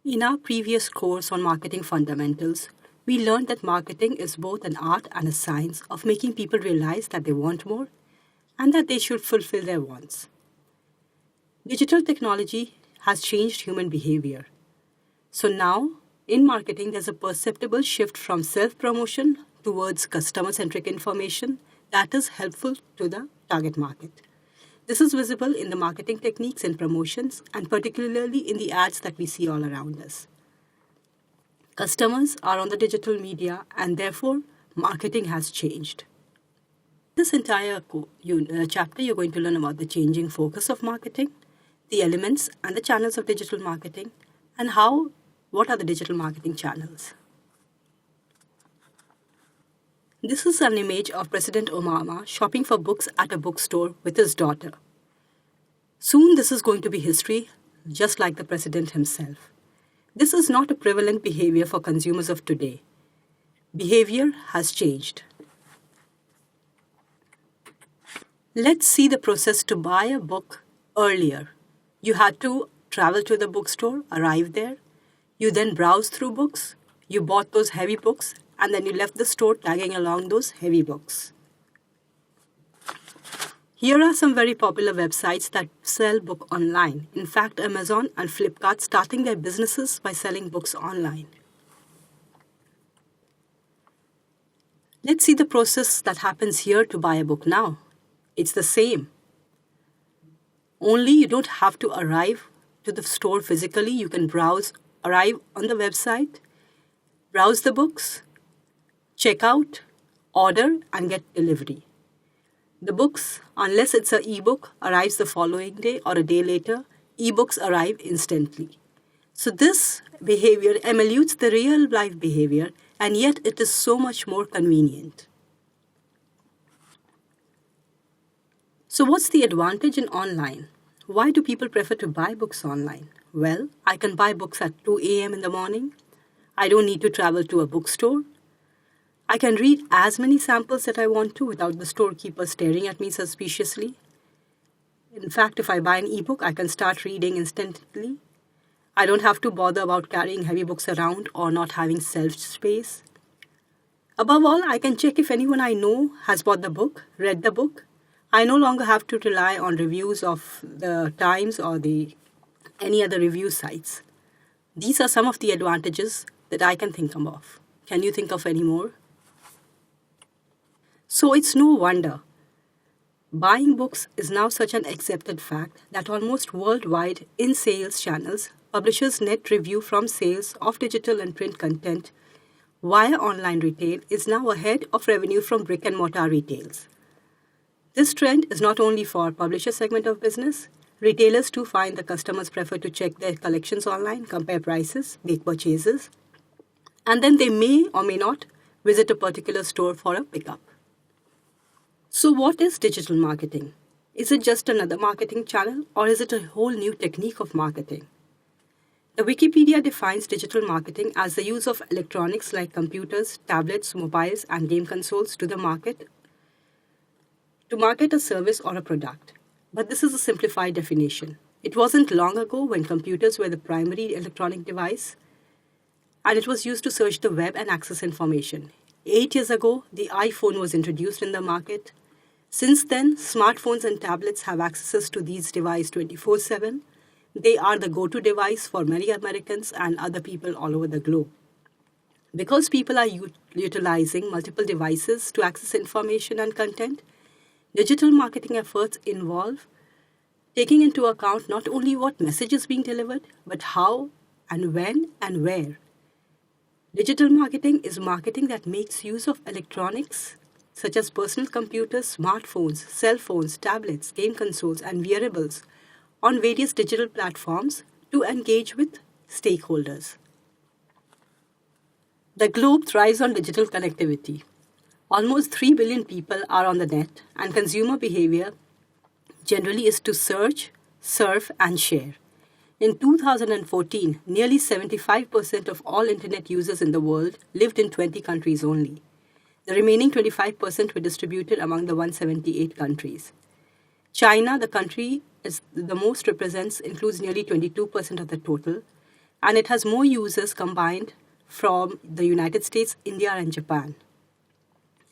In our previous course on marketing fundamentals, we learned that marketing is both an art and a science of making people realize that they want more and that they should fulfill their wants. Digital technology has changed human behavior. So now, in marketing, there's a perceptible shift from self promotion towards customer centric information that is helpful to the target market. This is visible in the marketing techniques and promotions, and particularly in the ads that we see all around us. Customers are on the digital media, and therefore, marketing has changed. This entire chapter, you're going to learn about the changing focus of marketing, the elements and the channels of digital marketing, and what are the digital marketing channels. This is an image of President Obama shopping for books at a bookstore with his daughter. Soon this is going to be history, just like the president himself. This is not a prevalent behavior for consumers of today. Behavior has changed. Let's see the process to buy a book earlier. You had to travel to the bookstore, arrive there. You then browsed through books. You bought those heavy books, and then you left the store tagging along those heavy books. Here are some very popular websites that sell books online. In fact, Amazon and Flipkart starting their businesses by selling books online. Let's see the process that happens here to buy a book now. It's the same. Only you don't have to arrive to the store physically. You can arrive on the website, browse the books, check out, order, and get delivery. The books, unless it's an ebook, arrives the following day or a day later. Ebooks arrive instantly. So this behavior emulates the real life behavior, and yet it is so much more convenient. So what's the advantage in online? Why do people prefer to buy books online? Well, I can buy books at 2 a.m. in the morning. I don't need to travel to a bookstore. I can read as many samples that I want to without the storekeeper staring at me suspiciously. In fact, if I buy an ebook, I can start reading instantly. I don't have to bother about carrying heavy books around or not having shelf space. Above all, I can check if anyone I know has bought the book, read the book. I no longer have to rely on reviews of the Times or any other review sites. These are some of the advantages that I can think of. Can you think of any more? So it's no wonder. Buying books is now such an accepted fact that almost worldwide in sales channels, publishers' net revenue from sales of digital and print content via online retail is now ahead of revenue from brick and mortar retails. This trend is not only for publisher segment of business. Retailers too find the customers prefer to check their collections online, compare prices, make purchases, and then they may or may not visit a particular store for a pickup. So what is digital marketing? Is it just another marketing channel, or is it a whole new technique of marketing? The Wikipedia defines digital marketing as the use of electronics like computers, tablets, mobiles, and game consoles to market a service or a product. But this is a simplified definition. It wasn't long ago when computers were the primary electronic device, and it was used to search the web and access information. 8 years ago, the iPhone was introduced in the market. Since then, smartphones and tablets have access to these devices 24/7. They are the go-to device for many Americans and other people all over the globe. Because people are utilizing multiple devices to access information and content, digital marketing efforts involve taking into account not only what message is being delivered, but how and when and where. Digital marketing is marketing that makes use of electronics such as personal computers, smartphones, cell phones, tablets, game consoles, and wearables on various digital platforms to engage with stakeholders. The globe thrives on digital connectivity. Almost 3 billion people are on the net, and consumer behavior generally is to search, surf, and share. In 2014, nearly 75% of all internet users in the world lived in 20 countries only. The remaining 25% were distributed among the 178 countries. China, the country is the most represents, includes nearly 22% of the total, and it has more users combined from the United States, India, and Japan.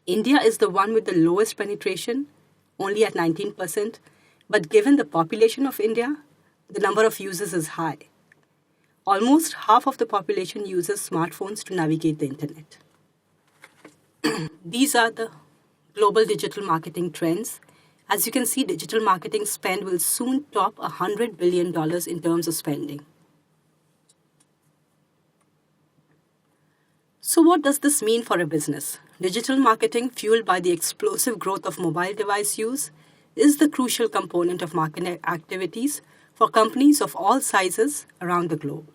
India is the one with the lowest penetration, only at 19%, but given the population of India, the number of users is high. Almost half of the population uses smartphones to navigate the internet. These are the global digital marketing trends. As you can see, digital marketing spend will soon top $100 billion in terms of spending. So what does this mean for a business? Digital marketing, fueled by the explosive growth of mobile device use, is the crucial component of marketing activities for companies of all sizes around the globe.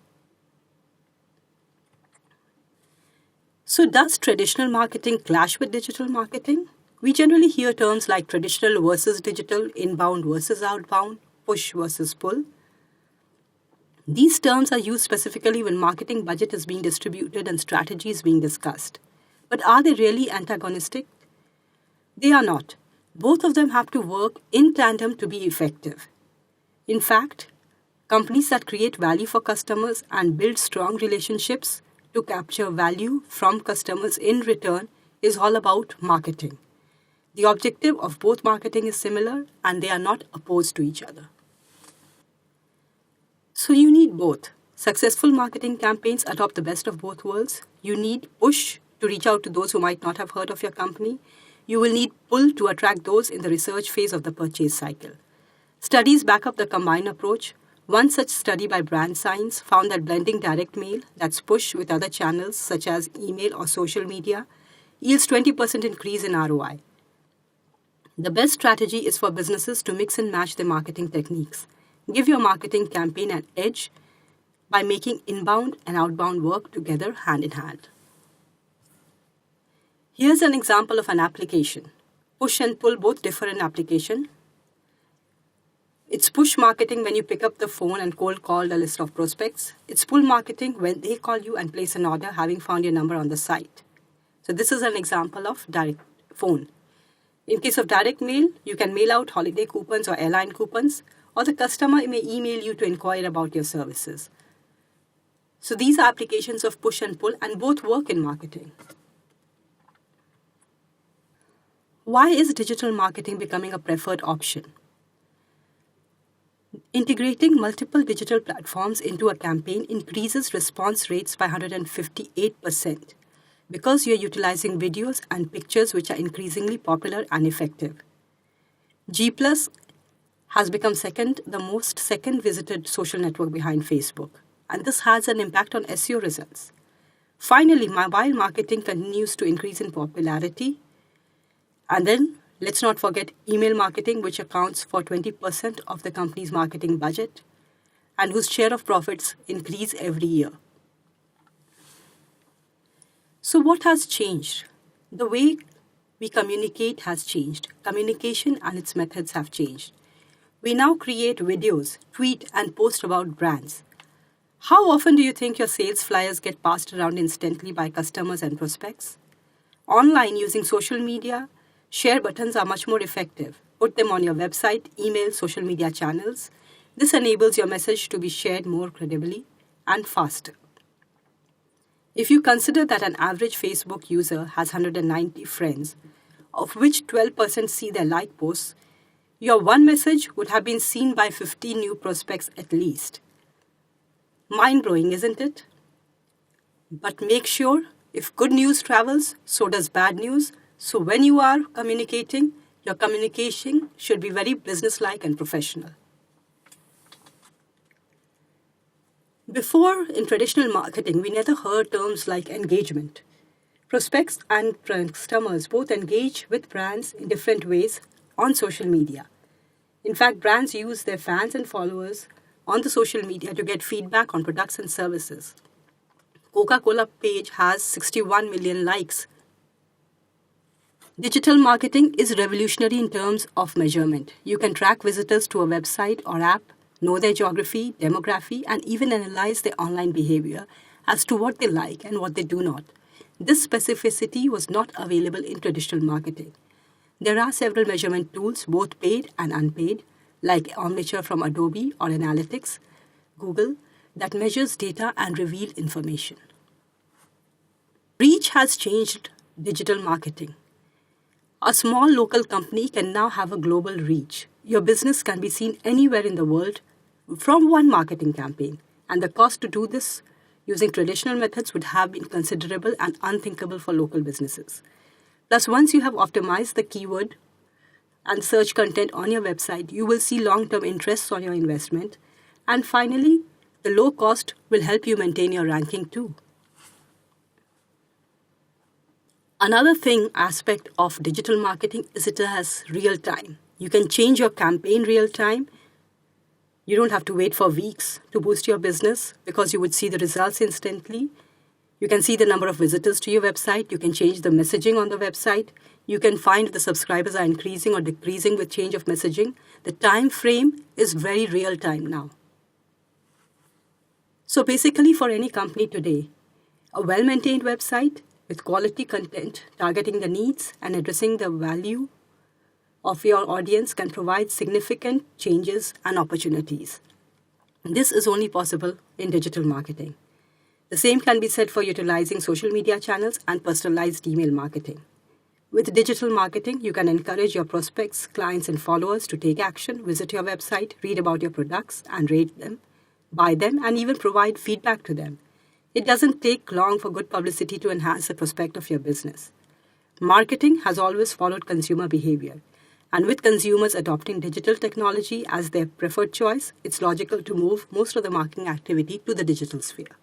So does traditional marketing clash with digital marketing? We generally hear terms like traditional versus digital, inbound versus outbound, push versus pull. These terms are used specifically when marketing budget is being distributed and strategy is being discussed. But are they really antagonistic? They are not. Both of them have to work in tandem to be effective. In fact, companies that create value for customers and build strong relationships to capture value from customers in return is all about marketing. The objective of both marketing is similar and they are not opposed to each other. So you need both. Successful marketing campaigns adopt the best of both worlds. You need push to reach out to those who might not have heard of your company. You will need pull to attract those in the research phase of the purchase cycle. Studies back up the combined approach. One such study by Brand Science found that blending direct mail, that's push, with other channels such as email or social media, yields 20% increase in ROI. The best strategy is for businesses to mix and match their marketing techniques. Give your marketing campaign an edge by making inbound and outbound work together hand in hand. Here's an example of an application. Push and pull both differ in application. It's push marketing when you pick up the phone and cold call a list of prospects. It's pull marketing when they call you and place an order having found your number on the site. So this is an example of direct phone. In case of direct mail, you can mail out holiday coupons or airline coupons, or the customer may email you to inquire about your services. So these are applications of push and pull, and both work in marketing. Why is digital marketing becoming a preferred option? Integrating multiple digital platforms into a campaign increases response rates by 158% because you're utilizing videos and pictures which are increasingly popular and effective. G+ has become the most visited social network behind Facebook, and this has an impact on SEO results. Finally, mobile marketing continues to increase in popularity. And then, let's not forget email marketing, which accounts for 20% of the company's marketing budget and whose share of profits increase every year. So what has changed? The way we communicate has changed. Communication and its methods have changed. We now create videos, tweet, and post about brands. How often do you think your sales flyers get passed around instantly by customers and prospects? Online, using social media, share buttons are much more effective. Put them on your website, email, social media channels. This enables your message to be shared more credibly and faster. If you consider that an average Facebook user has 190 friends, of which 12% see their like posts, your one message would have been seen by 50 new prospects at least. Mind-blowing, isn't it? But make sure if good news travels, so does bad news. So when you are communicating, your communication should be very businesslike and professional. Before, in traditional marketing, we never heard terms like engagement. Prospects and customers both engage with brands in different ways on social media. In fact, brands use their fans and followers on the social media to get feedback on products and services. Coca-Cola page has 61 million likes. Digital marketing is revolutionary in terms of measurement. You can track visitors to a website or app, know their geography, demography, and even analyze their online behavior as to what they like and what they do not. This specificity was not available in traditional marketing. There are several measurement tools, both paid and unpaid, like Omniture from Adobe or Analytics, Google, that measures data and reveals information. Reach has changed digital marketing. A small local company can now have a global reach. Your business can be seen anywhere in the world from one marketing campaign, and the cost to do this using traditional methods would have been considerable and unthinkable for local businesses. Plus, once you have optimized the keyword and search content on your website, you will see long-term interests on your investment. And finally, the low cost will help you maintain your ranking too. Another aspect of digital marketing is it has real time. You can change your campaign real time. You don't have to wait for weeks to boost your business because you would see the results instantly. You can see the number of visitors to your website. You can change the messaging on the website. You can find if the subscribers are increasing or decreasing with change of messaging. The time frame is very real time now. So basically, for any company today, a well-maintained website with quality content targeting the needs and addressing the value of your audience can provide significant changes and opportunities. This is only possible in digital marketing. The same can be said for utilizing social media channels and personalized email marketing. With digital marketing, you can encourage your prospects, clients, and followers to take action, visit your website, read about your products, and rate them, buy them, and even provide feedback to them. It doesn't take long for good publicity to enhance the prospect of your business. Marketing has always followed consumer behavior. And with consumers adopting digital technology as their preferred choice, it's logical to move most of the marketing activity to the digital sphere.